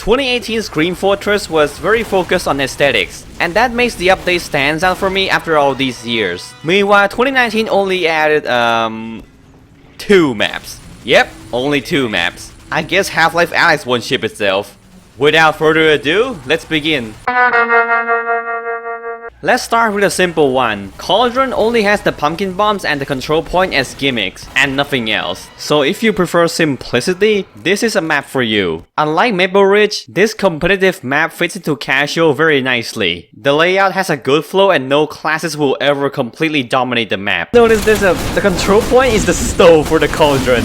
2018's Green Fortress was very focused on aesthetics, and that makes the update stand out for me after all these years. Meanwhile, 2019 only added, 2 maps. Yep, only 2 maps. I guess Half-Life Alyx won't ship itself. Without further ado, let's begin. Let's start with a simple one. Cauldron only has the pumpkin bombs and the control point as gimmicks, and nothing else. So if you prefer simplicity, this is a map for you. Unlike Maple Ridge, this competitive map fits into casual very nicely. The layout has a good flow and no classes will ever completely dominate the map. Notice the control point is the stove for the Cauldron.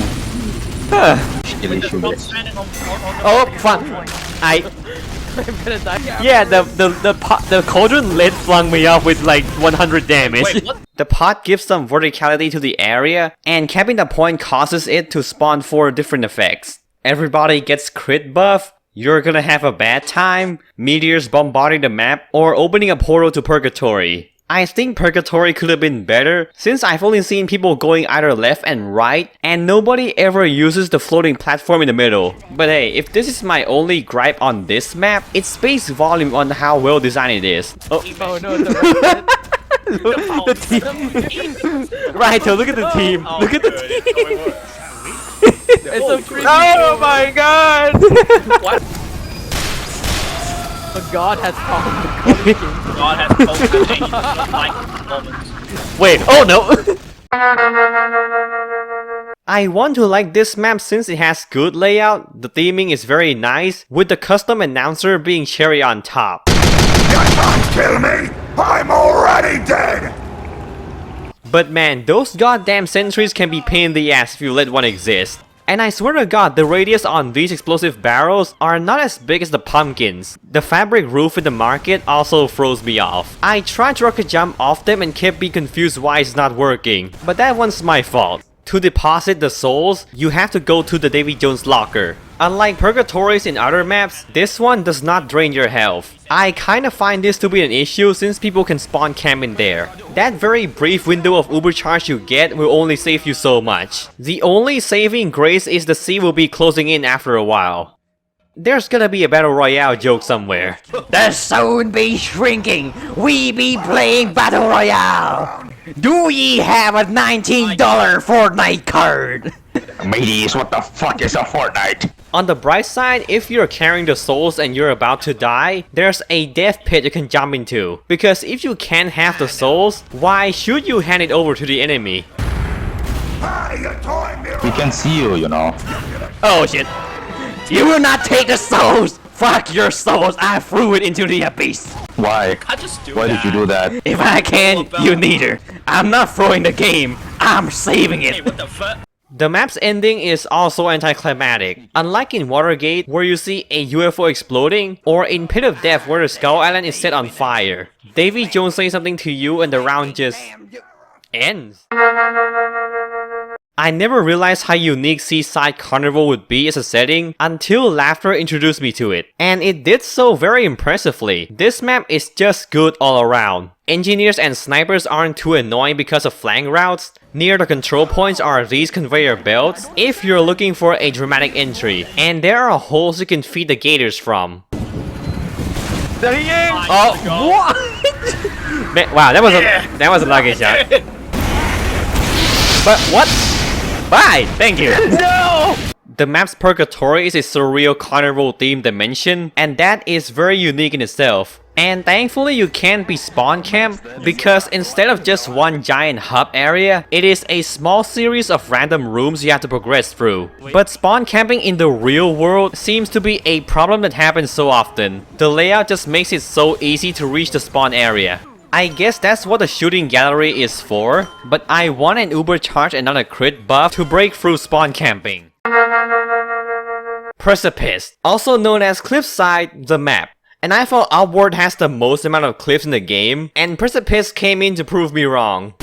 Oh, fuck. I'm gonna die. Yeah, the Cauldron lid flung me off with like 100 damage. Wait, what? The pot gives some verticality to the area, and capping the point causes it to spawn 4 different effects. Everybody gets crit buff, you're gonna have a bad time, meteors bombarding the map, or opening a portal to Purgatory. I think Purgatory could have been better, since I've only seen people going either left and right, and nobody ever uses the floating platform in the middle. But hey, if this is my only gripe on this map, it speaks volume on how well designed it is. Oh no, the team. Right, so look at the team. Look at the team. It's a free. Oh my god! What? But God has called the God has called the Wait, oh no! I want to like this map since it has good layout, the theming is very nice, with the custom announcer being cherry on top. You can't kill me! I'm already dead! But man, those goddamn sentries can be pain in the ass if you let one exist. And I swear to god, the radius on these explosive barrels are not as big as the pumpkins. The fabric roof in the market also throws me off. I tried to rocket jump off them and kept being confused why it's not working. But that one's my fault. To deposit the souls, you have to go to the Davy Jones locker. Unlike Purgatories in other maps, this one does not drain your health. I kinda find this to be an issue since people can spawn camp in there. That very brief window of uber charge you get will only save you so much. The only saving grace is the sea will be closing in after a while. There's gonna be a battle royale joke somewhere. The zone be shrinking. We be playing battle royale. Do ye have a $19 Fortnite card? Mateys, what the fuck is a Fortnite? On the bright side, if you're carrying the souls and you're about to die, there's a death pit you can jump into. Because if you can't have the souls, why should you hand it over to the enemy? We can see you, you know. Oh shit. You will not take the souls. Fuck your souls. I threw it into the abyss. Why? I just do Why that. did you do that? If I can, you neither. I'm not throwing the game. I'm saving Hey, it. what the fuck? The map's ending is also anticlimactic. Unlike in Watergate, where you see a UFO exploding, or in Pit of Death where the Skull Island is set on fire. Davy Jones says something to you and the round just ends. I never realized how unique Seaside Carnival would be as a setting until Laughter introduced me to it. And it did so very impressively. This map is just good all around. Engineers and snipers aren't too annoying because of flank routes. Near the control points are these conveyor belts if you're looking for a dramatic entry. And there are holes you can feed the gators from. There he is! Oh, what? Man, wow, that was a lucky shot. But what? Bye! Thank you! No! The map's Purgatory is a surreal carnival themed dimension, and that is very unique in itself. And thankfully you can't be spawn camp, because instead of just one giant hub area, it is a small series of random rooms you have to progress through. But spawn camping in the real world seems to be a problem that happens so often. The layout just makes it so easy to reach the spawn area. I guess that's what the shooting gallery is for, but I want an uber charge and not a crit buff to break through spawn camping. Precipice, also known as Cliffside, the map. And I thought Upward has the most amount of cliffs in the game, and Precipice came in to prove me wrong.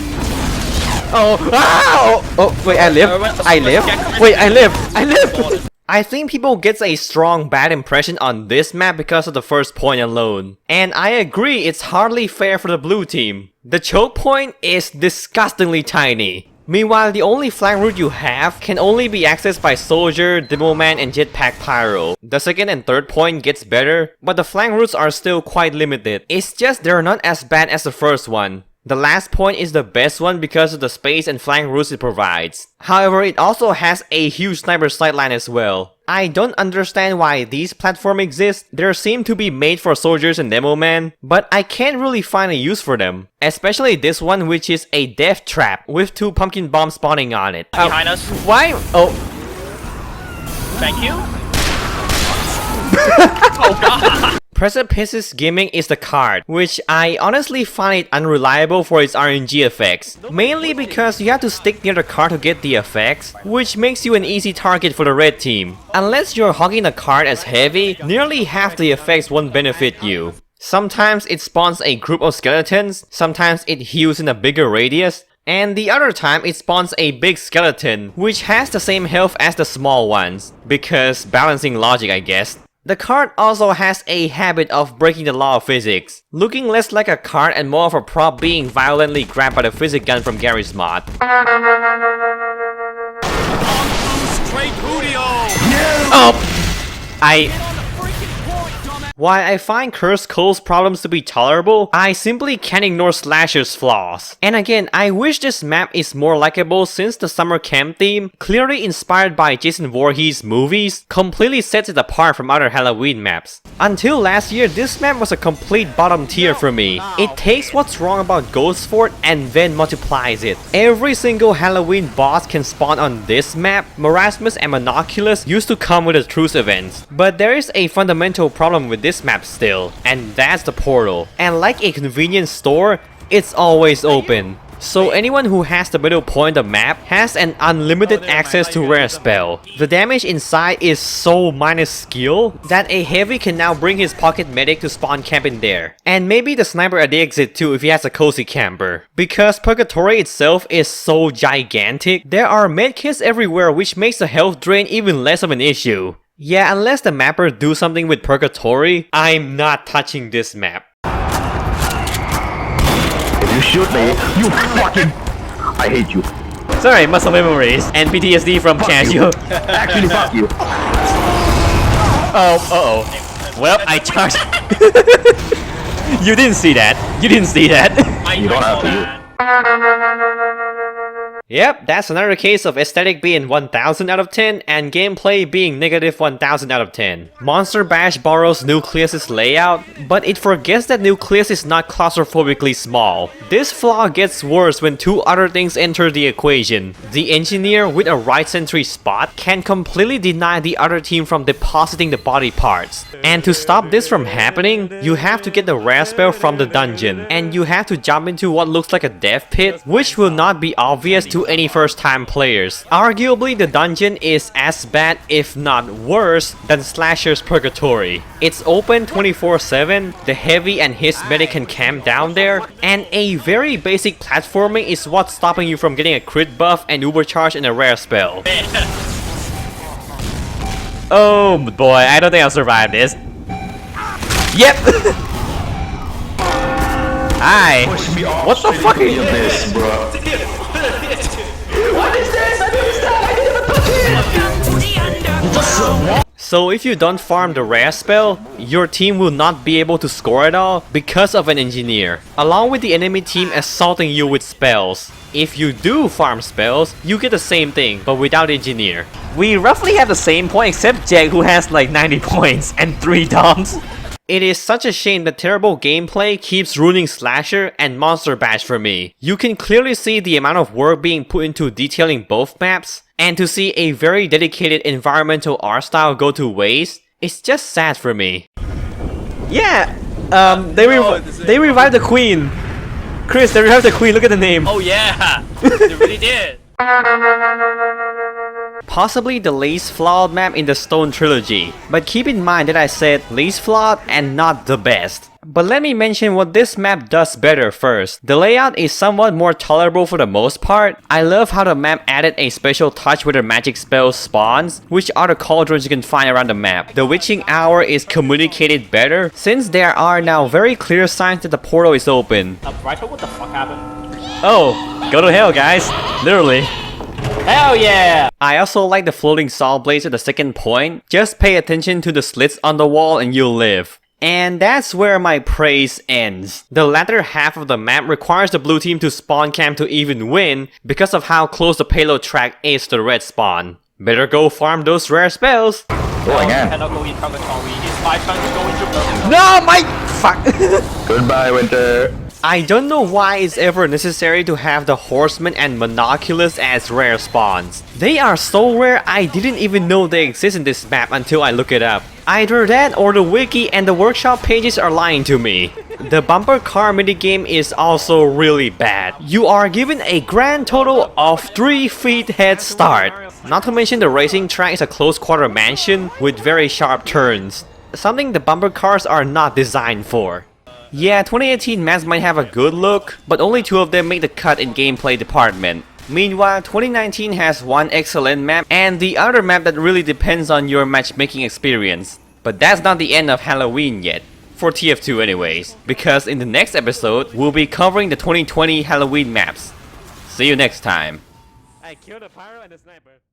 Oh, ow! Oh, wait, I live? I live? Wait, I live! I live! I think people get a strong bad impression on this map because of the first point alone. And I agree, it's hardly fair for the blue team. The choke point is disgustingly tiny. Meanwhile, the only flank route you have can only be accessed by Soldier, Demoman, and Jetpack Pyro. The second and third point gets better, but the flank routes are still quite limited. It's just they're not as bad as the first one. The last point is the best one because of the space and flank routes it provides. However, it also has a huge sniper sightline as well. I don't understand why these platforms exist. They seem to be made for soldiers and demoman, but I can't really find a use for them. Especially this one, which is a death trap with 2 pumpkin bombs spawning on it. Behind us. Why? Oh. Thank you. Oh god. Precipice's gimmick is the card, which I honestly find it unreliable for its RNG effects. Mainly because you have to stick near the card to get the effects, which makes you an easy target for the red team. Unless you're hogging the card as heavy, nearly half the effects won't benefit you. Sometimes it spawns a group of skeletons, sometimes it heals in a bigger radius, and the other time it spawns a big skeleton, which has the same health as the small ones. Because balancing logic, I guess. The card also has a habit of breaking the law of physics, looking less like a card and more of a prop being violently grabbed by the physics gun from Gary's mod. While I find Cursed Cove's problems to be tolerable, I simply can't ignore Slasher's flaws. And again, I wish this map is more likable since the summer camp theme, clearly inspired by Jason Voorhees' movies, completely sets it apart from other Halloween maps. Until last year, this map was a complete bottom tier for me. It takes what's wrong about Ghost Fort and then multiplies it. Every single Halloween boss can spawn on this map. Marasmus and Monoculus used to come with the Truce events. But there is a fundamental problem with this map still, and that's the portal. And like a convenience store, it's always open. So anyone who has the middle point of the map has an unlimited access to rare spell. The damage inside is so minus skill that a heavy can now bring his pocket medic to spawn camp in there. And maybe the sniper at the exit too if he has a cozy camper. Because Purgatory itself is so gigantic, there are medkits everywhere which makes the health drain even less of an issue. Yeah, unless the mapper do something with Purgatory, I'm not touching this map. If you shoot me, you fucking... I hate you. Sorry, muscle memories and PTSD from Casio. Actually, fuck you. Oh, uh-oh. Well, I charged. You didn't see that. You didn't see that. You don't have to. Yep, that's another case of aesthetic being 1000 out of 10 and gameplay being negative 1000 out of 10. Monster Bash borrows Nucleus's layout, but it forgets that Nucleus is not claustrophobically small. This flaw gets worse when 2 other things enter the equation. The engineer with a right sentry spot can completely deny the other team from depositing the body parts. And to stop this from happening, you have to get the rare spell from the dungeon, and you have to jump into what looks like a death pit, which will not be obvious to any first-time players. Arguably, the dungeon is as bad, if not worse, than Slasher's Purgatory. It's open 24/7, the heavy and his medic can camp down there, and a very basic platforming is what's stopping you from getting a crit buff and ubercharge and a rare spell. Oh boy, I don't think I'll survive this. Yep! Hi! What the fuck are you doing? This, bro. So if you don't farm the rare spell, your team will not be able to score at all because of an engineer, along with the enemy team assaulting you with spells. If you do farm spells, you get the same thing, but without engineer. We roughly have the same point except Jack, who has like 90 points and 3 doms. It is such a shame that terrible gameplay keeps ruining Slasher and Monster Bash for me. You can clearly see the amount of work being put into detailing both maps, and to see a very dedicated environmental art style go to waste, it's just sad for me. Yeah, they revived the queen. Chris, they revived the queen, look at the name. Oh yeah, they really did. Possibly the least flawed map in the Stone trilogy, but keep in mind that I said least flawed and not the best. But let me mention what this map does better first. The layout is somewhat more tolerable for the most part. I love how the map added a special touch with the magic spell spawns, which are the cauldrons you can find around the map. The witching hour is communicated better, since there are now very clear signs that the portal is open. Right, what the fuck happened? Oh, go to hell, guys. Literally. Hell yeah! I also like the floating saw blades at the second point. Just pay attention to the slits on the wall and you'll live. And that's where my praise ends. The latter half of the map requires the blue team to spawn camp to even win because of how close the payload track is to the red spawn. Better go farm those rare spells. Oh, again. Cannot go in inventory. It's my turn to go into No, my fuck. Goodbye, Winter. I don't know why it's ever necessary to have the Horseman and Monoculus as rare spawns. They are so rare I didn't even know they exist in this map until I look it up. Either that or the wiki and the workshop pages are lying to me. The bumper car minigame is also really bad. You are given a grand total of 3 feet head start. Not to mention the racing track is a close quarter mansion with very sharp turns. Something the bumper cars are not designed for. Yeah, 2018 maps might have a good look, but only 2 of them make the cut in gameplay department. Meanwhile, 2019 has one excellent map and the other map that really depends on your matchmaking experience. But that's not the end of Halloween yet. For TF2 anyways, because in the next episode, we'll be covering the 2020 Halloween maps. See you next time. I killed a pyro and a sniper.